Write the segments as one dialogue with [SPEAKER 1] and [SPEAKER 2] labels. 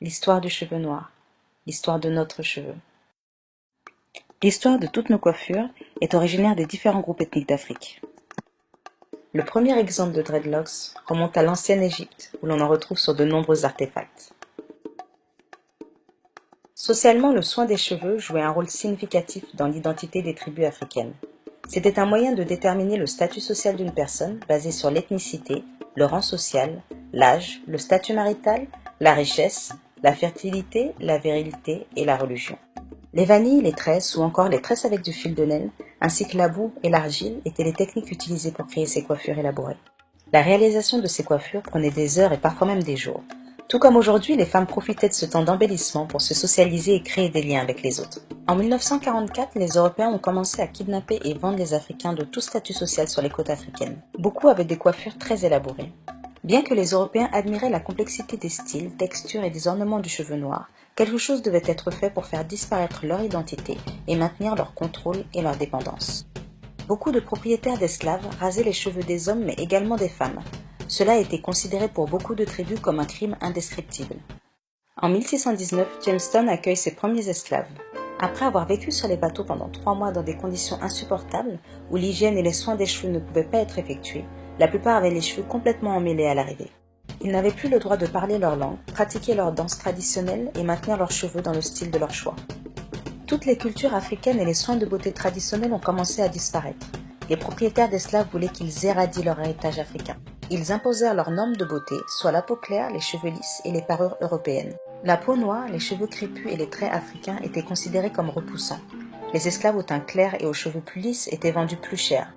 [SPEAKER 1] L'histoire du cheveu noir, l'histoire de notre cheveu. L'histoire de toutes nos coiffures est originaire des différents groupes ethniques d'Afrique. Le premier exemple de dreadlocks remonte à l'ancienne Égypte, où l'on en retrouve sur de nombreux artefacts. Socialement, le soin des cheveux jouait un rôle significatif dans l'identité des tribus africaines. C'était un moyen de déterminer le statut social d'une personne basé sur l'ethnicité, le rang social, l'âge, le statut marital, la richesse, la fertilité, la virilité et la religion. Les vanilles, les tresses ou encore les tresses avec du fil de laine, ainsi que la boue et l'argile étaient les techniques utilisées pour créer ces coiffures élaborées. La réalisation de ces coiffures prenait des heures et parfois même des jours. Tout comme aujourd'hui, les femmes profitaient de ce temps d'embellissement pour se socialiser et créer des liens avec les autres. En 1944, les Européens ont commencé à kidnapper et vendre les Africains de tout statut social sur les côtes africaines. Beaucoup avaient des coiffures très élaborées. Bien que les Européens admiraient la complexité des styles, textures et des ornements du cheveu noir, quelque chose devait être fait pour faire disparaître leur identité et maintenir leur contrôle et leur dépendance. Beaucoup de propriétaires d'esclaves rasaient les cheveux des hommes mais également des femmes. Cela a été considéré pour beaucoup de tribus comme un crime indescriptible. En 1619, Jamestown accueille ses premiers esclaves. Après avoir vécu sur les bateaux pendant 3 mois dans des conditions insupportables, où l'hygiène et les soins des cheveux ne pouvaient pas être effectués, la plupart avaient les cheveux complètement emmêlés à l'arrivée. Ils n'avaient plus le droit de parler leur langue, pratiquer leurs danses traditionnelles et maintenir leurs cheveux dans le style de leur choix. Toutes les cultures africaines et les soins de beauté traditionnels ont commencé à disparaître. Les propriétaires d'esclaves voulaient qu'ils éradient leur héritage africain. Ils imposèrent leurs normes de beauté, soit la peau claire, les cheveux lisses et les parures européennes. La peau noire, les cheveux crépus et les traits africains étaient considérés comme repoussants. Les esclaves au teint clair et aux cheveux plus lisses étaient vendus plus cher.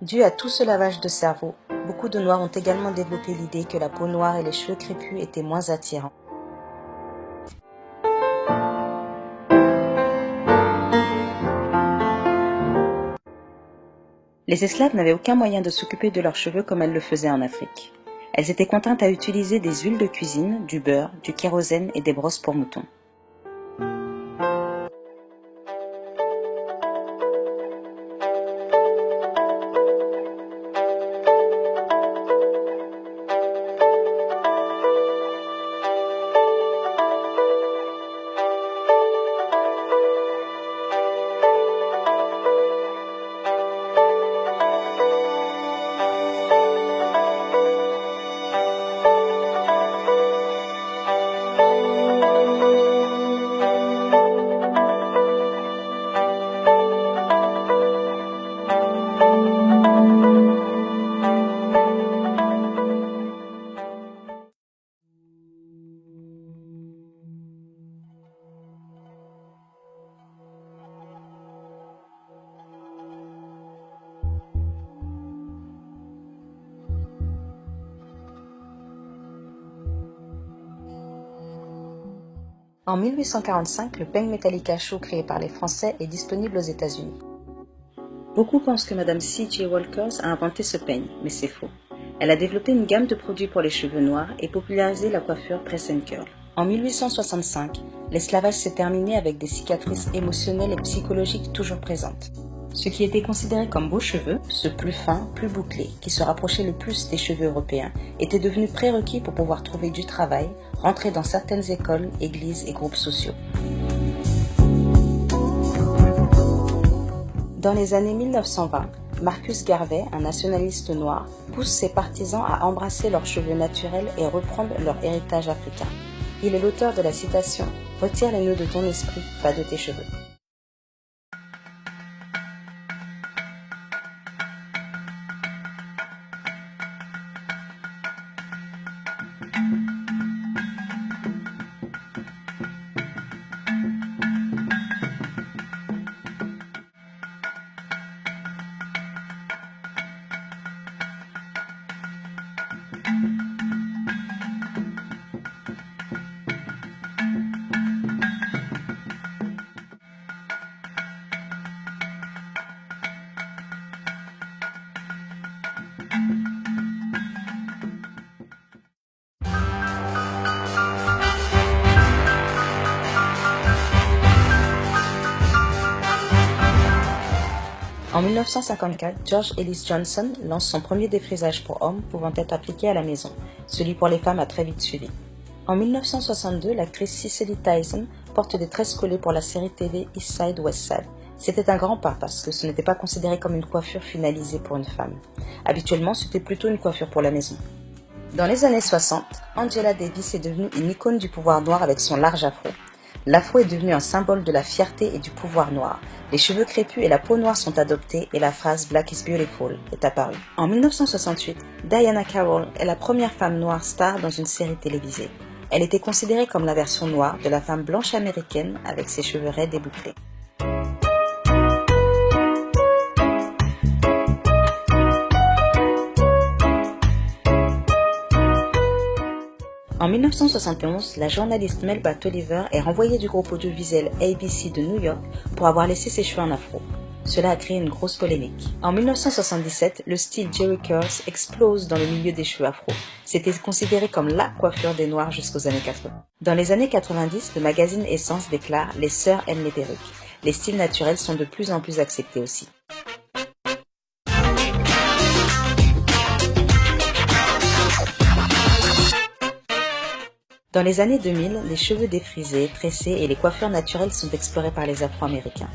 [SPEAKER 1] Dû à tout ce lavage de cerveau, beaucoup de Noirs ont également développé l'idée que la peau noire et les cheveux crépus étaient moins attirants. Les esclaves n'avaient aucun moyen de s'occuper de leurs cheveux comme elles le faisaient en Afrique. Elles étaient contraintes à utiliser des huiles de cuisine, du beurre, du kérosène et des brosses pour moutons. En 1845, le peigne métallique à chaud créé par les Français est disponible aux États-Unis. Beaucoup pensent que Madame C.J. Walkers a inventé ce peigne, mais c'est faux. Elle a développé une gamme de produits pour les cheveux noirs et popularisé la coiffure press and curl. En 1865, l'esclavage s'est terminé avec des cicatrices émotionnelles et psychologiques toujours présentes. Ce qui était considéré comme beaux cheveux, ceux plus fins, plus bouclés, qui se rapprochaient le plus des cheveux européens, était devenu prérequis pour pouvoir trouver du travail, rentrer dans certaines écoles, églises et groupes sociaux. Dans les années 1920, Marcus Garvey, un nationaliste noir, pousse ses partisans à embrasser leurs cheveux naturels et reprendre leur héritage africain. Il est l'auteur de la citation « Retire les nœuds de ton esprit, pas de tes cheveux ». En 1954, George Ellis Johnson lance son premier défrisage pour hommes pouvant être appliqué à la maison. Celui pour les femmes a très vite suivi. En 1962, l'actrice Cicely Tyson porte des tresses collées pour la série TV East Side West Side. C'était un grand pas parce que ce n'était pas considéré comme une coiffure finalisée pour une femme. Habituellement, c'était plutôt une coiffure pour la maison. Dans les années 60, Angela Davis est devenue une icône du pouvoir noir avec son large afro. L'afro est devenu un symbole de la fierté et du pouvoir noir. Les cheveux crépus et la peau noire sont adoptés et la phrase « Black is beautiful » est apparue. En 1968, Diana Carroll est la première femme noire star dans une série télévisée. Elle était considérée comme la version noire de la femme blanche américaine avec ses cheveux raides et bouclés. En 1971, la journaliste Melba Tolliver est renvoyée du groupe audiovisuel ABC de New York pour avoir laissé ses cheveux en afro. Cela a créé une grosse polémique. En 1977, le style Jerry Curls explose dans le milieu des cheveux afro. C'était considéré comme la coiffure des Noirs jusqu'aux années 80. Dans les années 90, le magazine Essence déclare « Les sœurs aiment les perruques ». Les styles naturels sont de plus en plus acceptés aussi. Dans les années 2000, les cheveux défrisés, tressés et les coiffures naturelles sont explorés par les Afro-Américains.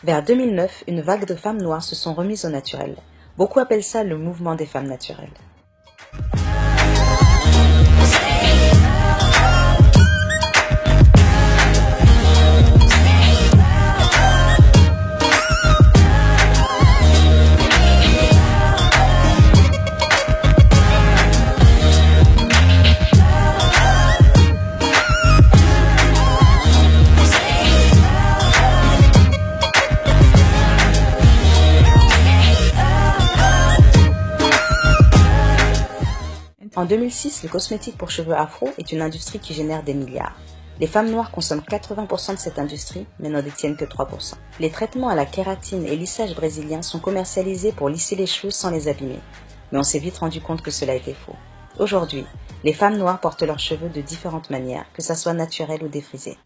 [SPEAKER 1] Vers 2009, une vague de femmes noires se sont remises au naturel. Beaucoup appellent ça le mouvement des femmes naturelles. En 2006, le cosmétique pour cheveux afro est une industrie qui génère des milliards. Les femmes noires consomment 80% de cette industrie, mais n'en détiennent que 3%. Les traitements à la kératine et lissage brésilien sont commercialisés pour lisser les cheveux sans les abîmer. Mais on s'est vite rendu compte que cela était faux. Aujourd'hui, les femmes noires portent leurs cheveux de différentes manières, que ça soit naturel ou défrisé.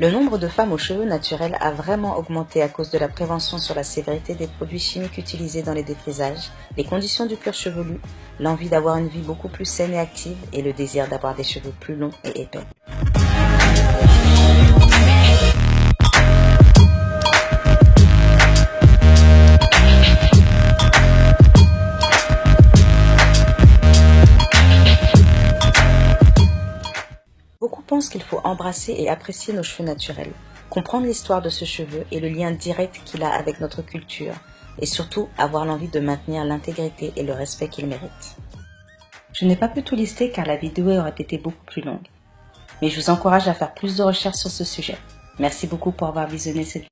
[SPEAKER 1] Le nombre de femmes aux cheveux naturels a vraiment augmenté à cause de la prévention sur la sévérité des produits chimiques utilisés dans les défrisages, les conditions du cuir chevelu, l'envie d'avoir une vie beaucoup plus saine et active et le désir d'avoir des cheveux plus longs et épais. Beaucoup pensent qu'il faut embrasser et apprécier nos cheveux naturels, comprendre l'histoire de ce cheveu et le lien direct qu'il a avec notre culture, et surtout avoir l'envie de maintenir l'intégrité et le respect qu'il mérite. Je n'ai pas pu tout lister car la vidéo aurait été beaucoup plus longue, mais je vous encourage à faire plus de recherches sur ce sujet. Merci beaucoup pour avoir visionné cette vidéo.